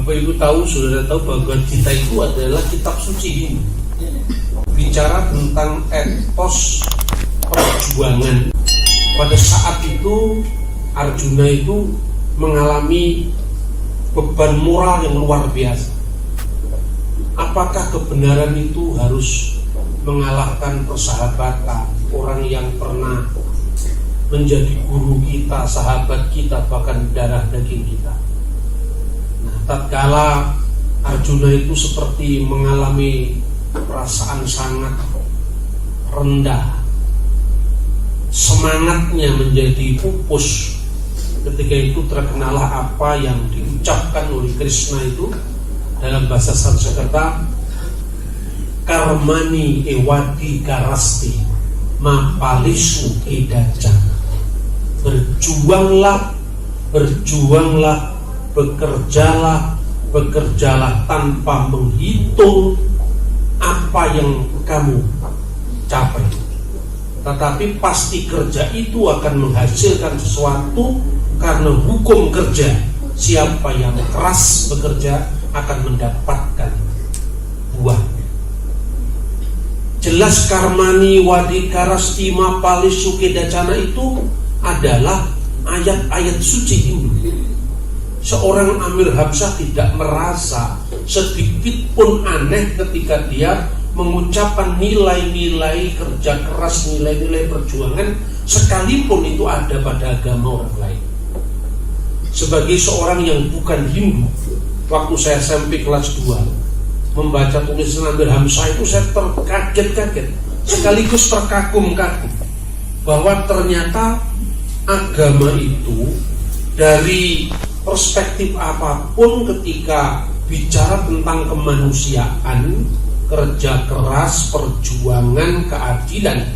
Bapak Ibu tahu, saudara tahu Bhagavad Gita itu adalah kitab suci Hindu. Bicara tentang etos perjuangan. Pada saat itu Arjuna itu mengalami beban moral yang luar biasa. Apakah kebenaran itu harus mengalahkan persahabatan orang yang pernah menjadi guru kita, sahabat kita, bahkan darah daging kita? Nah, tatkala Arjuna itu seperti mengalami perasaan sangat rendah, semangatnya menjadi pupus. Ketika itu terkenalah apa yang diucapkan oleh Krishna itu dalam bahasa Sanskerta, karmani ewadi karasti mapalisu edaca. Berjuanglah, berjuanglah, bekerjalah tanpa menghitung apa yang kamu capai. Tetapi pasti kerja itu akan menghasilkan sesuatu, karena hukum kerja, siapa yang keras bekerja akan mendapatkan buah. Jelas karmani wadikarastima palisukedacana itu adalah ayat-ayat suci Hindu. Seorang Amir Hamzah tidak merasa sedikit pun aneh ketika dia mengucapkan nilai-nilai kerja keras, nilai-nilai perjuangan, sekalipun itu ada pada agama orang lain. Sebagai seorang yang bukan Hindu, waktu saya SMP kelas 2 membaca tulisan Amir Hamzah itu saya terkaget-kaget, sekaligus terkagum-kagum, bahwa ternyata agama itu dari perspektif apapun ketika bicara tentang kemanusiaan, kerja keras, perjuangan, keadilan,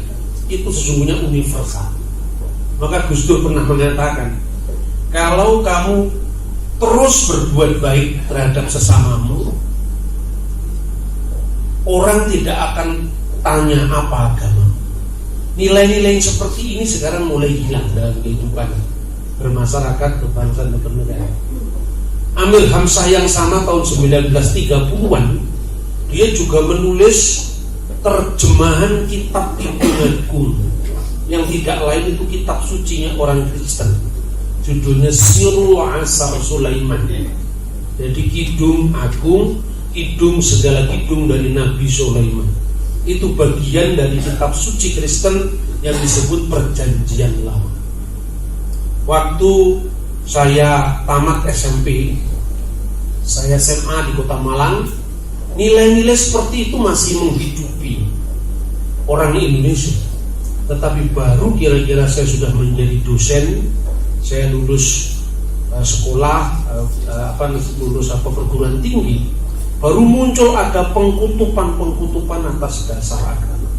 itu sesungguhnya universal. Maka Gus Dur pernah mengatakan, kalau kamu terus berbuat baik terhadap sesamamu, orang tidak akan tanya apa agama. Nilai-nilai yang seperti ini sekarang mulai hilang dalam kehidupan bermasyarakat, berbangsa dan bernegara. Amir Hamzah yang sama tahun 1930-an, dia juga menulis terjemahan kitab Kidung Agung yang tidak lain itu kitab sucinya orang Kristen. Judulnya Sirul Asar Sulaiman. Jadi Kidung Agung, kidung segala kidung dari Nabi Sulaiman. Itu bagian dari kitab suci Kristen yang disebut Perjanjian Lama. Waktu saya tamat SMP, saya SMA di Kota Malang, nilai-nilai seperti itu masih menghidupi orang Indonesia. Tetapi baru kira-kira saya sudah menjadi dosen, saya lulus lulus perguruan tinggi, baru muncul ada pengkutupan atas dasar agama.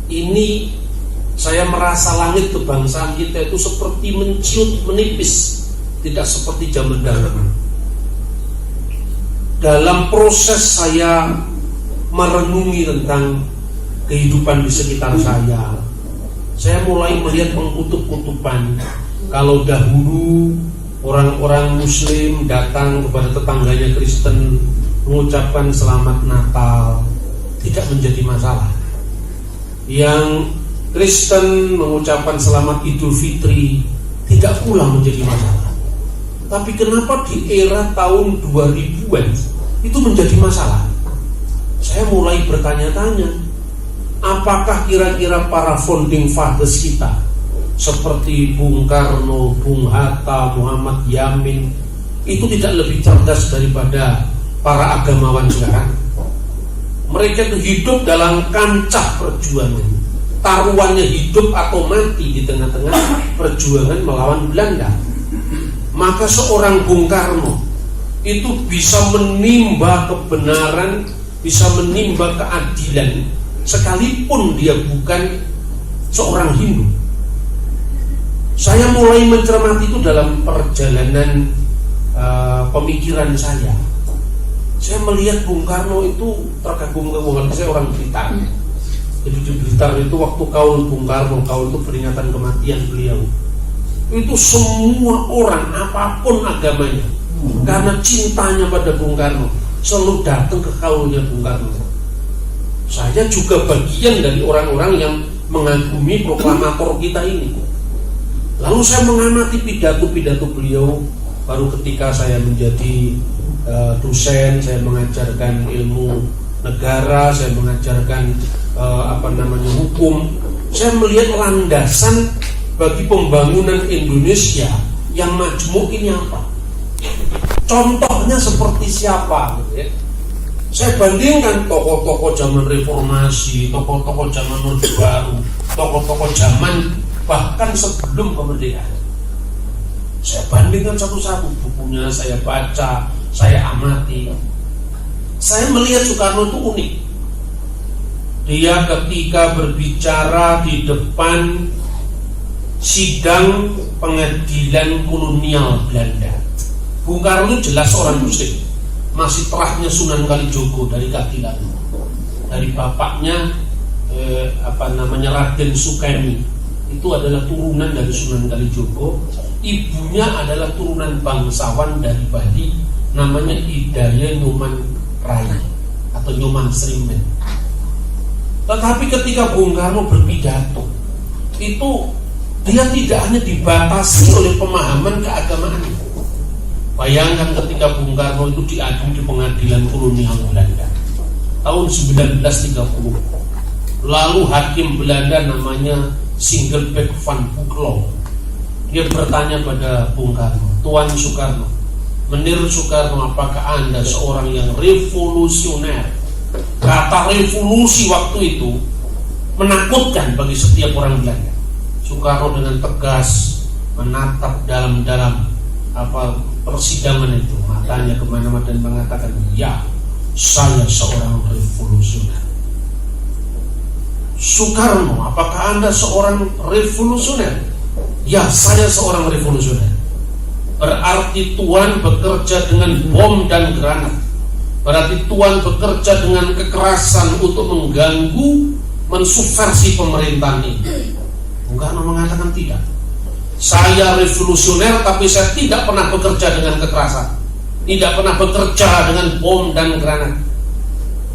Ini saya merasa langit kebangsaan kita itu seperti menciut menipis, tidak seperti zaman dahulu. Dalam proses saya merenungi tentang kehidupan di sekitar saya mulai melihat pengkutub-kutupan. Kalau dahulu orang-orang Muslim datang kepada tetangganya Kristen mengucapkan selamat Natal, tidak menjadi masalah. Yang Kristen mengucapkan selamat Idul Fitri, tidak pula menjadi masalah. Tapi kenapa di era tahun 2000-an itu menjadi masalah? Saya mulai bertanya-tanya, apakah kira-kira para founding fathers kita seperti Bung Karno, Bung Hatta, Muhammad Yamin itu tidak lebih cerdas daripada para agamawan sekarang? Mereka itu hidup dalam kancah perjuangan, taruhannya hidup atau mati di tengah-tengah perjuangan melawan Belanda. Maka seorang Bung Karno itu bisa menimba kebenaran, bisa menimba keadilan, sekalipun dia bukan seorang Hindu. Saya mulai mencermati itu dalam perjalanan pemikiran saya. Saya melihat Bung Karno itu terkagum-kagum. Saya orang Blitar. Jadi di Blitar itu waktu kaul Bung Karno, kaul itu peringatan kematian beliau, itu semua orang apapun agamanya Karena cintanya pada Bung Karno, selalu datang ke kaulnya Bung Karno. Saya juga bagian dari orang-orang yang mengagumi proklamator kita ini. Lalu saya mengamati pidato-pidato beliau. Baru ketika saya menjadi dosen, saya mengajarkan ilmu negara, saya mengajarkan hukum. Saya melihat landasan bagi pembangunan Indonesia yang majmuk ini apa? Contohnya seperti siapa? Saya bandingkan tokoh-tokoh zaman reformasi, tokoh-tokoh zaman Orde Baru, tokoh-tokoh zaman bahkan sebelum kemerdekaan. Saya bandingkan satu-satu, bukunya saya baca, saya amati. Saya melihat Soekarno itu unik. Dia ketika berbicara di depan sidang pengadilan kolonial Belanda, Bung Karno jelas orang Muslim, masih terahnya Sunan Kalijogo dari Kadilan, dari bapaknya Raden Sukeni, itu adalah turunan dari Sunan Kalijogo. Ibunya adalah turunan bangsawan dari Bali, namanya Hidayah Nyoman Rai atau Nyoman Srimen. Tetapi ketika Bung Karno berpidato, itu dia tidak hanya dibatasi oleh pemahaman keagamaan. Bayangkan ketika Bung Karno itu diadu di pengadilan kolonial Belanda tahun 1930. Lalu hakim Belanda namanya Singelbeck van Boekel, dia bertanya pada Bung Karno, Tuan Soekarno, Menir Soekarno, apakah Anda seorang yang revolusioner? Kata revolusi waktu itu menakutkan bagi setiap orang Belanda. Soekarno dengan tegas menatap dalam-dalam persidangan itu, matanya kemana-mana dan mengatakan, ya, saya seorang revolusioner. Soekarno, apakah Anda seorang revolusioner? Ya, saya seorang revolusioner. Berarti Tuan bekerja dengan bom dan granat. Berarti Tuan bekerja dengan kekerasan untuk mengganggu, mensubversi pemerintahan ini. Bung Karno mengatakan tidak. Saya revolusioner, tapi saya tidak pernah bekerja dengan kekerasan, tidak pernah bekerja dengan bom dan granat.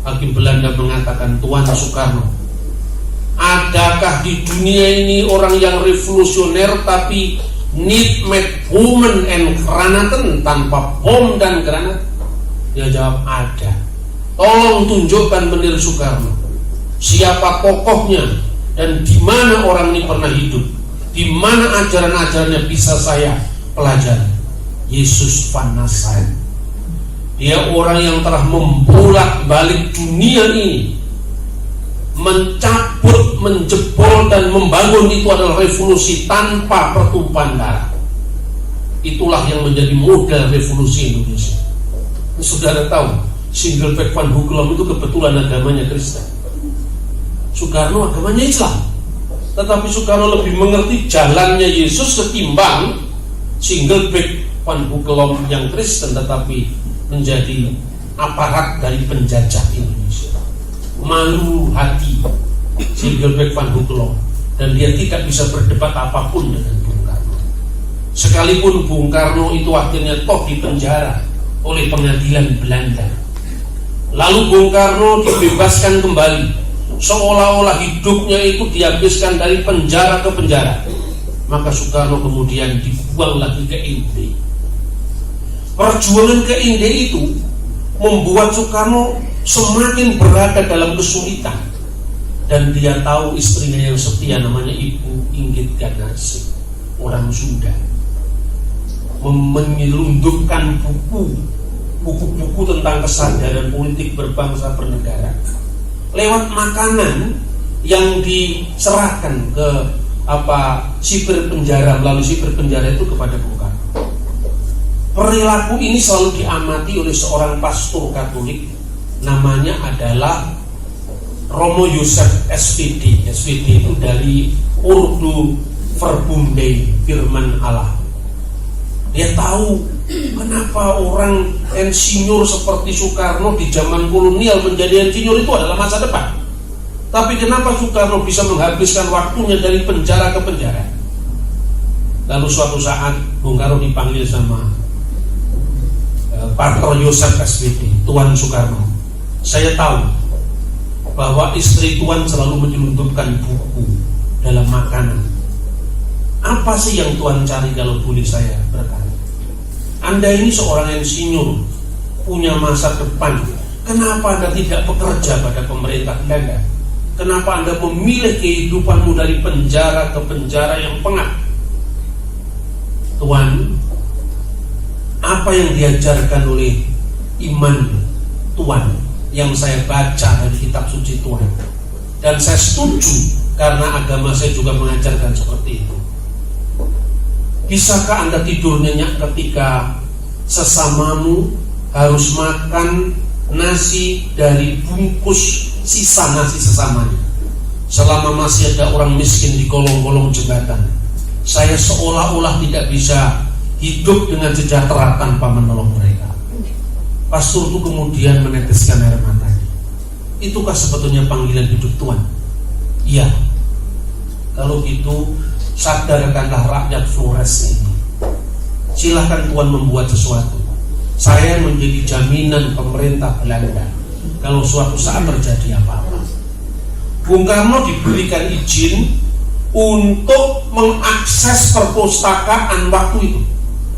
Hakim Belanda mengatakan, Tuan Soekarno, adakah di dunia ini orang yang revolusioner tapi need make woman and granaten, tanpa bom dan granat? Dia jawab, ada. Tolong tunjukkan Menir Soekarno, siapa tokohnya dan di mana orang ini pernah hidup, di mana ajaran-ajarannya bisa saya pelajari. Yesus van Nazaret. Dia orang yang telah membolak-balik dunia ini, mencabut, menjebol dan membangun. Itu adalah revolusi tanpa pertumpahan darah. Itulah yang menjadi modal revolusi Indonesia. Saudara tahu, Singelbeck van Boekel itu kebetulan agamanya Kristen, Soekarno agamanya Islam. Tetapi Soekarno lebih mengerti jalannya Yesus ketimbang Singelbeck van Boekel yang Kristen tetapi menjadi aparat dari penjajah Indonesia. Malu hati Singelbeck van Boekel, dan dia tidak bisa berdebat apapun dengan Bung Karno. Sekalipun Bung Karno itu akhirnya toh dipenjara oleh pengadilan Belanda. Lalu Bung Karno dibebaskan kembali, seolah-olah hidupnya itu dihabiskan dari penjara ke penjara. Maka Soekarno kemudian dibuang lagi ke Inde. Perjuangan ke Inde itu membuat Soekarno semakin berada dalam kesulitan. Dan dia tahu istrinya yang setia namanya Ibu Inggit Ganarsi, orang Sunda, menyelundupkan buku-buku tentang kesadaran politik berbangsa bernegara lewat makanan yang diserahkan ke sipir penjara, melalui sipir penjara itu kepada Bung Karno. Perilaku ini selalu diamati oleh seorang pastor Katolik, namanya adalah Romo Yosef SPD. SPD itu dari Urdu Verbunde, firman Allah. Dia tahu kenapa orang insinyur seperti Soekarno di zaman kolonial menjadi insinyur itu adalah masa depan. Tapi kenapa Soekarno bisa menghabiskan waktunya dari penjara ke penjara? Lalu suatu saat Bung Karno dipanggil sama Pater Yosef SPD, Tuan Soekarno. Saya tahu bahwa istri Tuan selalu menyelundupkan buku dalam makanan. Apa sih yang Tuan cari kalau boleh saya bertanya? Anda ini seorang insinyur, punya masa depan. Kenapa Anda tidak bekerja pada pemerintah Belanda? Kenapa Anda memilih kehidupanmu dari penjara ke penjara yang pengap? Tuan, apa yang diajarkan oleh iman Tuan yang saya baca dari kitab suci Tuhan, dan saya setuju karena agama saya juga mengajarkan seperti itu. Bisakah Anda tidur nyenyak ketika sesamamu harus makan nasi dari bungkus sisa nasi sesamanya? Selama masih ada orang miskin di kolong-kolong jembatan, saya seolah-olah tidak bisa hidup dengan sejahtera tanpa menolong mereka. Pastor itu kemudian meneteskan air matanya. Itukah sebetulnya panggilan hidup Tuhan? Iya. Kalau gitu, sadarkanlah rakyat Flores ini. Silahkan Tuhan membuat sesuatu. Saya menjadi jaminan pemerintah Belanda kalau suatu saat terjadi apa-apa. Bung Karno diberikan izin untuk mengakses perpustakaan waktu itu.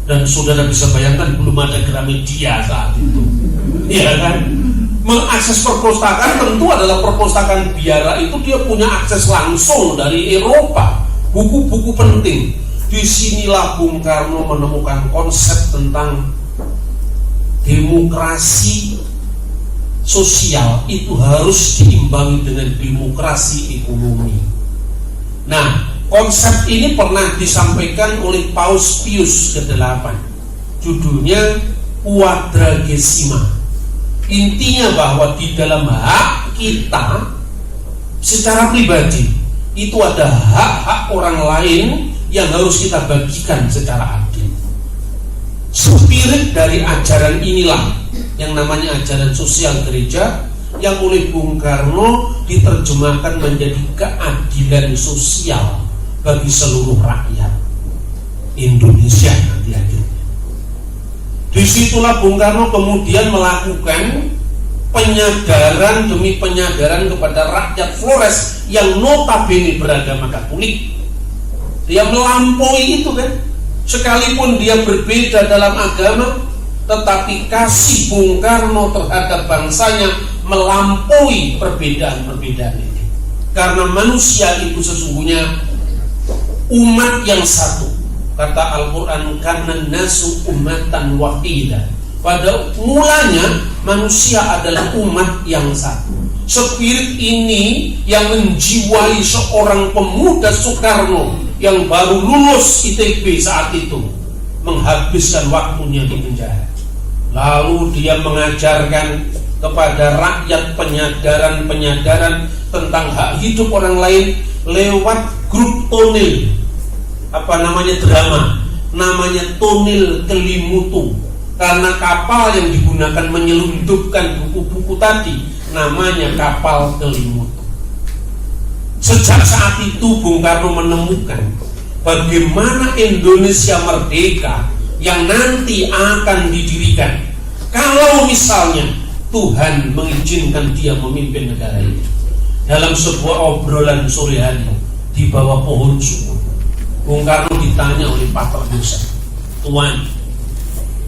Dan saudara bisa bayangkan belum ada Gramedia saat itu, ya kan? Mengakses perpustakaan tentu adalah perpustakaan biara itu dia punya akses langsung dari Eropa, buku-buku penting. Disinilah Bung Karno menemukan konsep tentang demokrasi sosial itu harus diimbangi dengan demokrasi ekonomi. Nah, konsep ini pernah disampaikan oleh Paus Pius ke-8. Judulnya Quadragesima. Intinya bahwa di dalam hak kita secara pribadi itu ada hak-hak orang lain yang harus kita bagikan secara adil. Spirit dari ajaran inilah yang namanya ajaran sosial gereja, yang oleh Bung Karno diterjemahkan menjadi keadilan sosial bagi seluruh rakyat Indonesia nanti akhirnya. Disitulah Bung Karno kemudian melakukan penyadaran demi penyadaran kepada rakyat Flores yang notabene beragama Katolik. Dia melampaui itu kan, sekalipun dia berbeda dalam agama, tetapi kasih Bung Karno terhadap bangsanya melampaui perbedaan-perbedaan ini. Karena manusia itu sesungguhnya umat yang satu. Kata Al-Quran, karena nasu umatan wahidah. Pada mulanya manusia adalah umat yang satu. Spirit ini yang menjiwai seorang pemuda Soekarno yang baru lulus ITB saat itu, menghabiskan waktunya di penjara. Lalu dia mengajarkan kepada rakyat penyadaran-penyadaran tentang hak hidup orang lain lewat grup tonil, drama, namanya Tonil Kelimutu. Karena kapal yang digunakan menyelundupkan buku-buku tadi namanya kapal Kelimutu. Sejak saat itu Bung Karno menemukan bagaimana Indonesia merdeka yang nanti akan didirikan kalau misalnya Tuhan mengizinkan dia memimpin negara ini. Dalam sebuah obrolan sore hari di bawah pohon sumur, Bung Karno ditanya oleh Pater Yosef, Tuan,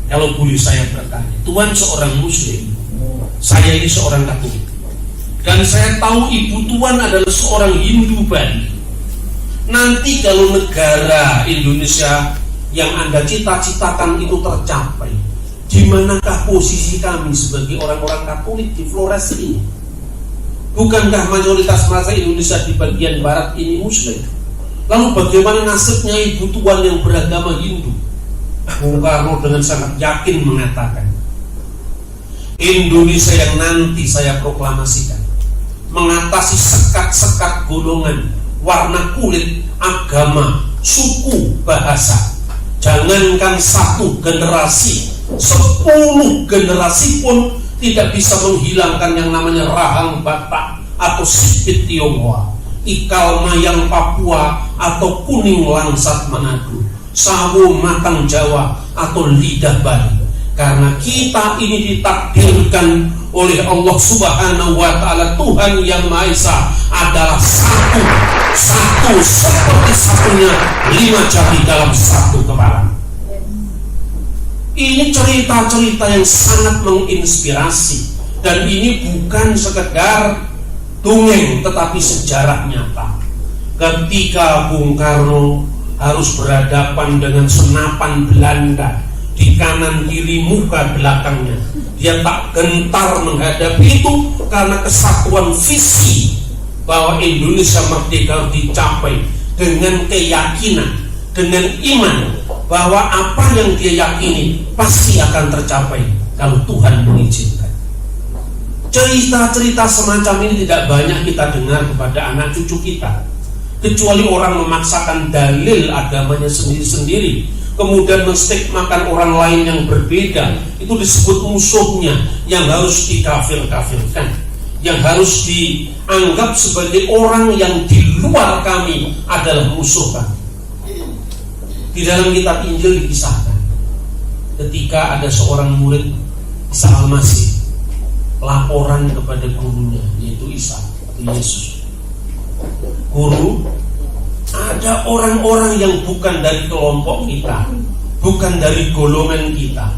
kalau boleh saya bertanya, Tuan seorang Muslim, saya ini seorang Katolik, dan saya tahu ibu Tuan adalah seorang Hindu Bali. Nanti kalau negara Indonesia yang Anda cita-citakan itu tercapai, di manakah posisi kami sebagai orang-orang Katolik di Flores ini? Bukankah mayoritas bangsa Indonesia di bagian barat ini Muslim? Lalu bagaimana nasibnya ibu Tuan yang beragama Hindu? Bung Karno dengan sangat yakin mengatakan, Indonesia yang nanti saya proklamasikan mengatasi sekat-sekat golongan, warna kulit, agama, suku, bahasa. Jangankan satu generasi, 10 generasi pun tidak bisa menghilangkan yang namanya rahang Batak atau sipit Tionghoa, ikal mayang Papua atau kuning langsat Manado, sawo matang Jawa atau lidah Bali. Karena kita ini ditakdirkan oleh Allah Subhanahu wa Ta'ala, Tuhan yang Maha Esa adalah satu seperti satunya 5 jari dalam satu kepala. Ini cerita-cerita yang sangat menginspirasi, dan ini bukan sekedar dongeng tetapi sejarah nyata. Ketika Bung Karno harus berhadapan dengan senapan Belanda di kanan kiri muka belakangnya, dia tak gentar menghadapi itu karena kesatuan visi bahwa Indonesia merdeka dicapai dengan keyakinan, dengan iman bahwa apa yang dia yakini pasti akan tercapai kalau Tuhan mengizinkan. Cerita-cerita semacam ini tidak banyak kita dengar kepada anak cucu kita, kecuali orang memaksakan dalil agamanya sendiri-sendiri, kemudian menstigmakan orang lain yang berbeda, itu disebut musuhnya, yang harus dikafir-kafirkan, yang harus dianggap sebagai orang yang di luar kami adalah musuh kami. Di dalam kitab Injil dikisahkan ketika ada seorang murid Isa Al-Masih laporan kepada gurunya, yaitu Isa, Yesus. Guru, ada orang-orang yang bukan dari kelompok kita, bukan dari golongan kita,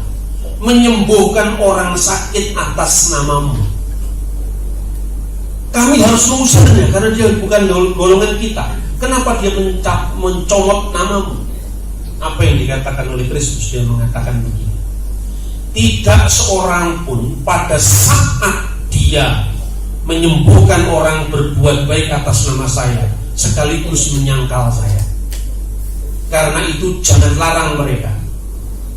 menyembuhkan orang sakit atas namamu. Kami harus mengusirnya karena dia bukan golongan kita. Kenapa dia mencomot namamu? Apa yang dikatakan oleh Kristus? Dia mengatakan begini: tidak seorang pun pada saat dia menyembuhkan orang berbuat baik atas nama saya sekaligus menyangkal saya. Karena itu jangan larang mereka.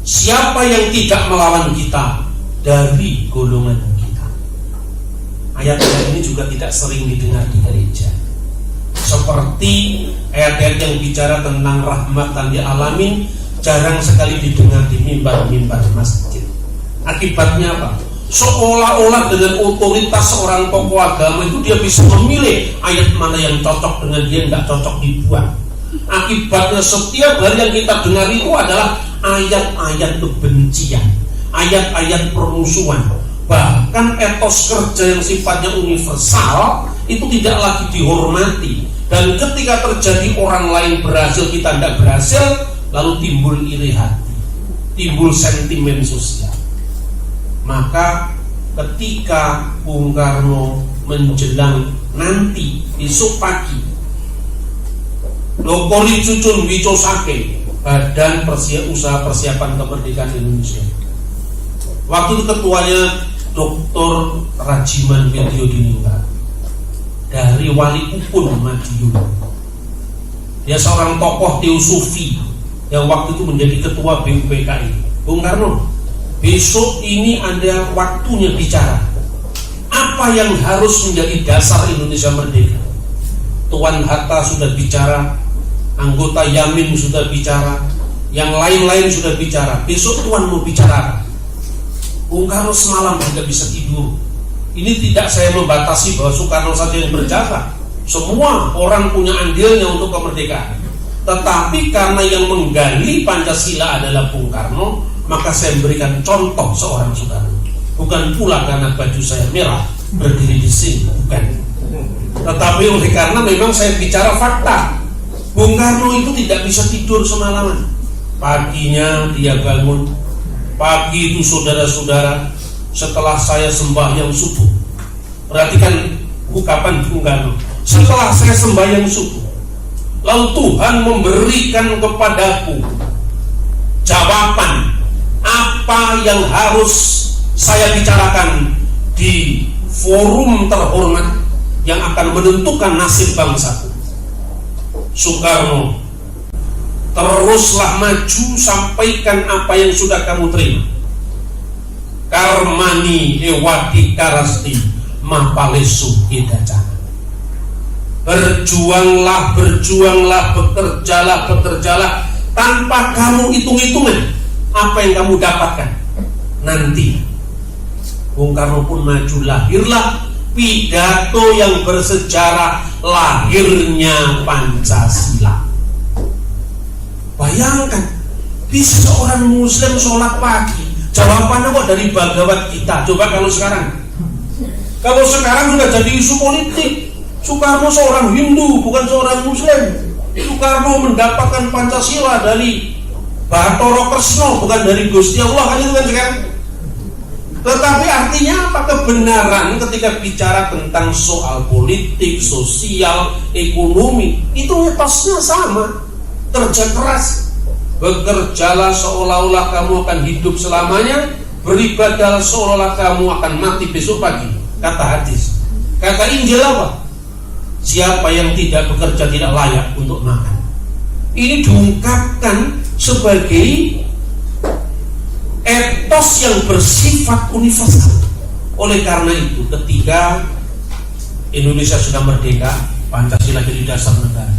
Siapa yang tidak melawan kita dari golongan kita. Ayat-ayat ini juga tidak sering didengar di gereja, seperti ayat-ayat yang bicara tentang rahmatan lil alamin jarang sekali didengar di mimbar-mimbar masjid. Akibatnya apa? Seolah-olah dengan otoritas seorang tokoh agama itu dia bisa memilih ayat mana yang cocok dengan dia, nggak cocok dibuang. Akibatnya setiap hari yang kita dengar itu adalah ayat-ayat kebencian, ayat-ayat permusuhan. Bahkan etos kerja yang sifatnya universal itu tidak lagi dihormati. Dan ketika terjadi orang lain berhasil, kita tidak berhasil, lalu timbul iri hati, timbul sentimen sosial. Maka ketika Bung Karno menjelang nanti besok pagi Lokori Cucun Wicosake, Badan Usaha Persiapan Kemerdekaan Indonesia, waktu itu ketuanya Dr. Rajiman Widyodiningrat dari Wali Upun Madiun. Dia seorang tokoh teosofi yang waktu itu menjadi ketua BUPKI. Bung Karno, besok ini ada waktunya bicara. Apa yang harus menjadi dasar Indonesia merdeka? Tuan Hatta sudah bicara, anggota Yamin sudah bicara, yang lain-lain sudah bicara. Besok Tuan mau bicara. Bung Karno semalam tidak bisa tidur. Ini tidak saya membatasi bahwa Soekarno saja yang berjasa. Semua orang punya andilnya untuk kemerdekaan. Tetapi karena yang menggali Pancasila adalah Bung Karno, maka saya memberikan contoh seorang Soekarno. Bukan pula karena baju saya merah berdiri di sini, bukan. Tetapi oleh karena memang saya bicara fakta. Bung Karno itu tidak bisa tidur semalaman. Paginya dia bangun. Pagi itu saudara-saudara, setelah saya sembahyang subuh. Perhatikan ungkapan Bung Karno. Setelah saya sembahyang subuh, lalu Tuhan memberikan kepadaku jawaban apa yang harus saya bicarakan di forum terhormat yang akan menentukan nasib bangsaku. Soekarno, teruslah maju, sampaikan apa yang sudah kamu terima. Karmani ewati karasti mapalesu hidacana. Berjuanglah, berjuanglah, bekerjalah tanpa kamu hitung-hitungan apa yang kamu dapatkan nanti. Bung Karno pun maju, lahirlah pidato yang bersejarah, lahirnya Pancasila. Bayangkan, bisa seorang muslim sholat pagi Jawabannya kok dari Bhagavad Gita. Coba kalau sekarang sudah jadi isu politik. Soekarno seorang Hindu, bukan seorang Muslim. Soekarno mendapatkan Pancasila dari Bathara Kresna, bukan dari Gusti Allah, kan itu kan sekarang. Tetapi artinya apa? Kebenaran ketika bicara tentang soal politik, sosial, ekonomi, itu etosnya sama. Kerja keras, bekerjalah seolah-olah kamu akan hidup selamanya, beribadahlah seolah-olah kamu akan mati besok pagi, kata hadis. Kata Injil apa? Siapa yang tidak bekerja tidak layak untuk makan. Ini diungkapkan sebagai etos yang bersifat universal. Oleh karena itu, ketika Indonesia sudah merdeka, Pancasila jadi dasar negara,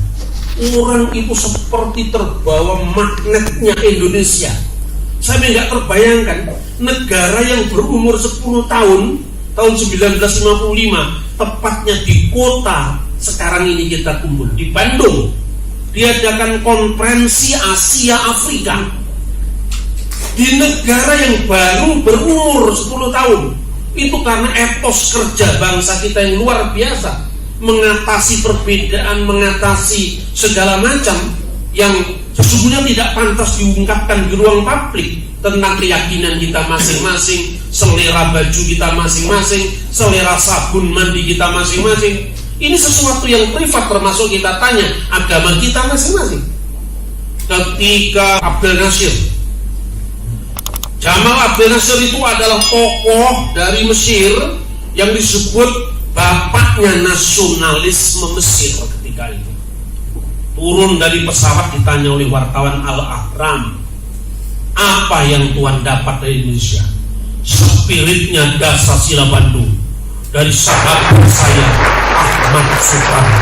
orang itu seperti terbawa magnetnya Indonesia. Saya nggak terbayangkan negara yang berumur 10 tahun 1955, tepatnya di kota sekarang ini kita kumpul di Bandung, diadakan konferensi Asia Afrika di negara yang baru berumur 10 tahun. Itu karena etos kerja bangsa kita yang luar biasa, mengatasi perbedaan, mengatasi segala macam yang sesungguhnya tidak pantas diungkapkan di ruang publik, tentang keyakinan kita masing-masing, selera baju kita masing-masing, selera sabun mandi kita masing-masing. Ini sesuatu yang privat, termasuk kita tanya agama kita masing-masing. Ketika Jamal Abdel Nasser itu adalah tokoh dari Mesir yang disebut bapaknya nasionalisme Mesir ketika itu. Turun dari pesawat ditanya oleh wartawan Al-Ahram, apa yang Tuhan dapat dari Indonesia? Spiritnya Dasar Sila Bandung dari sahabat saya Ahmad Soekarno.